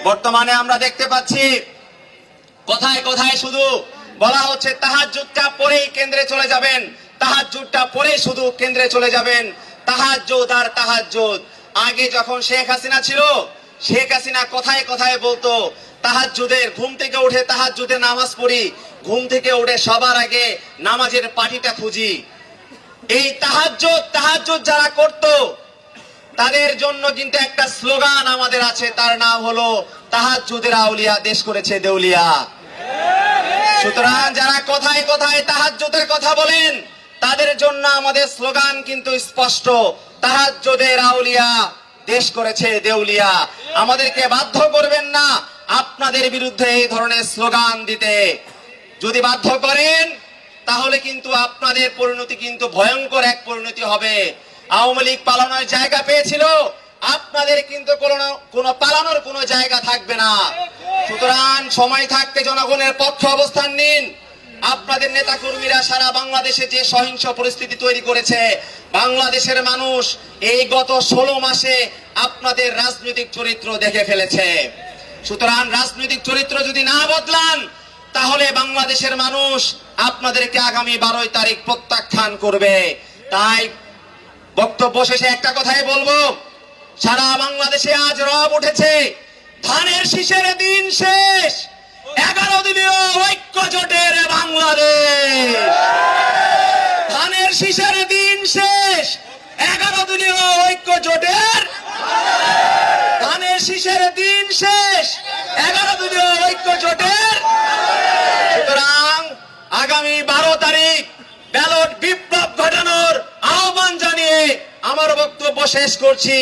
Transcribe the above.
বর্তমানে আমরা দেখতে পাচ্ছি কথায় কথায় শুধু বলা হচ্ছে তাহাজ্জুদটা পড়েই কেন্দ্রে চলে যাবেন, তাহাজ্জুদটা পড়ে শুধু কেন্দ্রে চলে যাবেন, তাহাজ্জুদ আর তাহাজ্জুদ। আগে যখন শেখ হাসিনা ছিল, শেখ হাসিনা কথায় কথায় বলতো তাহাজ্জুদের, ঘুম থেকে উঠে তাহাজ্জুদের নামাজ পড়ি, ঘুম থেকে উঠে সবার আগে নামাজের পাটিটা খুঁজি। এই তাহাজ্জুদ তাহাজ্জুদ যারা করত তাদের জন্য কিন্তু একটা স্লোগান আমাদের আছে, তার নাম হলো তাহাজ্জুদের আউলিয়া দেশ করেছে দেউলিয়া। সুতরাং যারা কথায় কথায় তাহাজ্জুদের কথা বলেন তাদের জন্য আমাদের স্লোগান কিন্তু স্পষ্ট, তাহাজ্জুদের আউলিয়া দেশ করেছে দেউলিয়া। আমাদেরকে বাধ্য করবেন না আপনাদের বিরুদ্ধে এই ধরনের স্লোগান দিতে। যদি বাধ্য করেন তাহলে কিন্তু আপনাদের পরিণতি কিন্তু ভয়ঙ্কর এক পরিণতি হবে। আওয়ামী লীগ পালানোর জায়গা পেয়েছিল, আপনাদের কিন্তু কোনো পালানোর কোনো জায়গা থাকবে না। সুতরাং সময় থাকতে জনগণের পক্ষে অবস্থান নিন। আপনাদের নেতা কর্মীরা সারা বাংলাদেশে যে সহিংস পরিস্থিতি তৈরি করেছে, বাংলাদেশের মানুষ এই গত 16 মাসে আপনাদের রাজনৈতিক চরিত্র দেখে ফেলেছে। সুতরাং রাজনৈতিক চরিত্র যদি না বদলান তাহলে বাংলাদেশের মানুষ আপনাদেরকে আগামী 12 তারিখ প্রত্যাখ্যান করবে। তাই বক্তব্য শেষে একটা কথাই বলবো, সারা বাংলাদেশে আজ রব উঠেছে, ধানের শীষের দিন শেষ, 11 দলীয় ঐক্য জোটের বাংলাদেশ। ধানের শীষের দিন শেষ, 11 দলীয় ঐক্য জোটের, ধানের শীষের দিন শেষ, 11 দলীয় ঐক্য জোটের। সুতরাং আগামী 12 তারিখ ব্যালট বিপ্লব ঘটানোর আহ্বান জানিয়ে আমার বক্তব্য শেষ করছি।